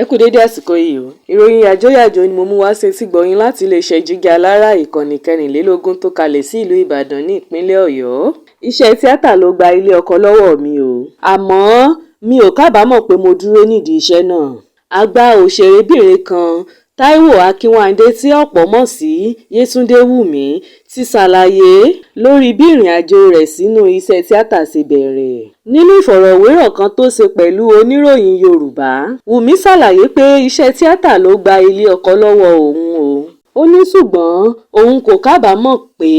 Ẹ kú dédé àsìkò yìí o. Ìròyìn yàjóyàjó ni mo mú wá sí etígbọ̀ọ́ láti iléeṣẹ́ Jígí Alára ìkànnì 24 tó kalẹ̀ sí ìlú Ìbàdàn ní ìpínlẹ̀ Ọ̀yọ́. Iṣẹ́ tíátà ló gba ilé ọkọ lọ́wọ́ mi o. Àmọ́ mi ò kábàámọ̀ pé mo dúró nídìí iṣẹ́ náà. Àgbà òṣèrébìnrin kan, Táíwò Akínwándé tí ọ̀pọ̀ mọ̀ sí Yétúndé Wùmí, ti ṣàlàyé lórí bí ìrìn àjò rẹ̀ sínú iṣẹ́ tíátà ṣe bẹ̀rẹ̀. Nínú ìfọ̀rọ̀wérọ̀ kan tó ṣe pẹ̀lú oníròyìn Yorùbá, Wùmí ṣàlàyé pé iṣẹ́ tíátà ló gba ilé ọkọ lọ́wọ́ òun o. Ó ní ṣùgbọ́n òun kò kábàámọ̀ pé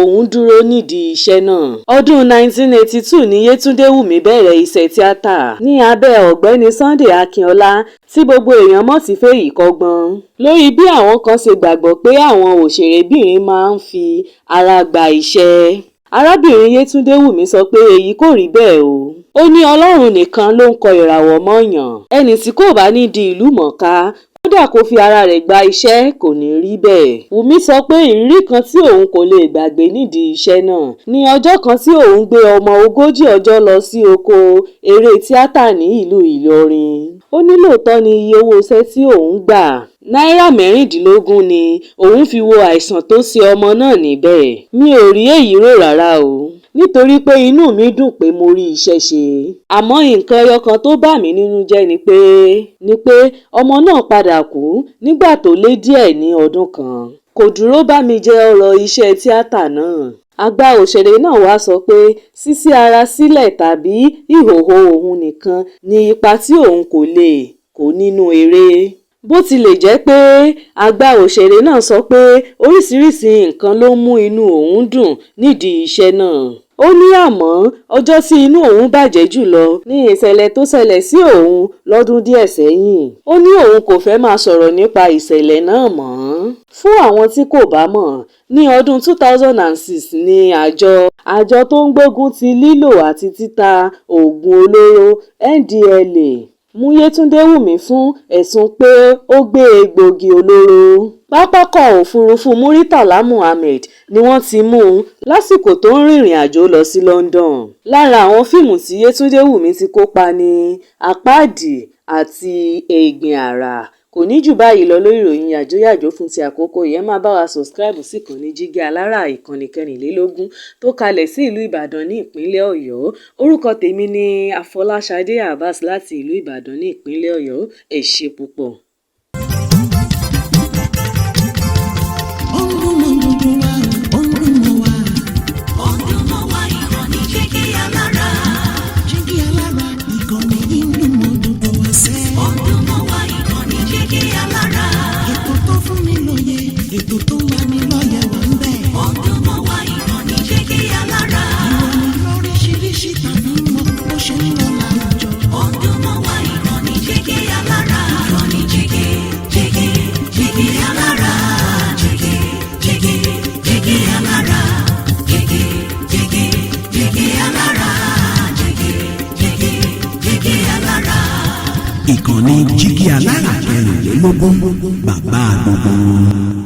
òun dúró nídìí iṣẹ́ náà. Ọdún 1982 ni Yétúndé Wùmí bẹ̀rẹ̀ iṣẹ́ tíátà ní abẹ́ ọ̀gbẹ́ni Sunday Akínọlá tí gbogbo èèyàn mọ̀ sí Fèyíkọ́gbọ́n. Lórí bí àwọn kan ṣe gbàgbọ́ pé àwọn òṣèrébìnrin máa ń fi ara gba iṣẹ́. Arábìnrin Yétúndé Wùmí sọ pé èyí kò rí bẹ́ẹ̀ o. Ó ní Ọlọ́run nìkan ló ń kọ ìràwọ̀ mọ́yàn. Ẹni tí kò bá ní di ìlú mọ̀ọ́ká kódà kó fi ara rẹ̀ gba iṣẹ́ kò ní rí bẹ́ẹ̀. Wùmí sọ pé ìrírí kan tí òun kò lè gbàgbé nídìí iṣẹ́ náà ní ọjọ́ kan tí òun gbé ọmọ 40 ọjọ́ lọ sí oko eré tíátà ní ìlú Ìlọrin. Ó ní lóòótọ́ ni iye owó iṣẹ́ tí òun gbà náírà 16 ni òun fi wo àìsàn tó ṣe ọmọ náà níbẹ̀. Mi ò rí èyí rò rárá o, nítorí pé inú mi dùn pé mo rí iṣẹ́ ṣe. Àmọ́ nǹkan ẹyọ kan tó bà mí nínú jẹ́ ni pé ọmọ náà padà kú nígbà tó lé díẹ̀ ní ọdún kan. Kò dúró bá mi jẹ́ ọ̀rọ̀ iṣẹ́ tíátà náà. Àgbà òṣèré náà wá sọ pé ṣíṣí ara sílẹ̀ tàbí ìhòòhò òun nìkan ni ipa tí òun kò lè kó nínú eré. Bó tilẹ̀ jẹ́ pé àgbà òṣèré náà sọ pé oríṣiríṣi nǹkan ló mú inú òun dùn nídìí iṣẹ́ náà. Ó ní àmọ́ ọjọ́ tí inú òun bàjẹ́ jùlọ ní ìṣẹ̀lẹ̀ tó ṣẹlẹ̀ sí òun lọ́dún díẹ̀ sẹ́yìn. Ó ní òun kò fẹ́ máa sọ̀rọ̀ nípa ìṣẹ̀lẹ̀ náà mọ́. Fún àwọn tí kò bá mọ̀, ní ọdún 2006 ni àjọ tó ń gbógun ti lílò àti títa oògùn olóró NDLEA mú Yétúndé Wùmí fún ẹ̀sùn pé ó gbé egbòogi olóró. Pápákọ̀ òfurufú Muritala Muhammed ni wọ́n ti mú un lásìkò tó ń rìnrìn àjò lọ sí London. Lára àwọn fíìmù tí Yétúndé Wùmí ti kópa ní Àpáàdì àti Ẹ̀gbin Àrà. Kò ní jù báyìí lọ lórí ìròyìn yàjóyàjó fún ti àkókò yìí. Ẹ máa bá wa subscribe sí ìkànnì Jígí Alára ìkànnì 24 tó kalẹ̀ sí ìlú Ìbàdàn ní ìpínlẹ̀ Ọ̀yọ́. Orúkọ tèmi ni Afọláṣadé Abbas láti ìlú Ìbàdàn ní ìpínlẹ̀ Ọ̀yọ́. Ẹ ṣé púpọ̀. Ètò tó wà ní lọ́yẹ̀ wà ń bẹ̀. Ọdún mọ́ wá ìkànnì Jígí Alára. Ìròyìn lóríṣiríṣi tàbí mọ́ bó ṣe ń lọ láwùjọ. Ọdún mọ́ wá ìkànnì Jígí Alára. Ìkànnì Jígí Alára. Jígí Alára. Jígí Alára. Jígí Alára. Ìkànnì Jígí Alára 24 bàbá gbogbo.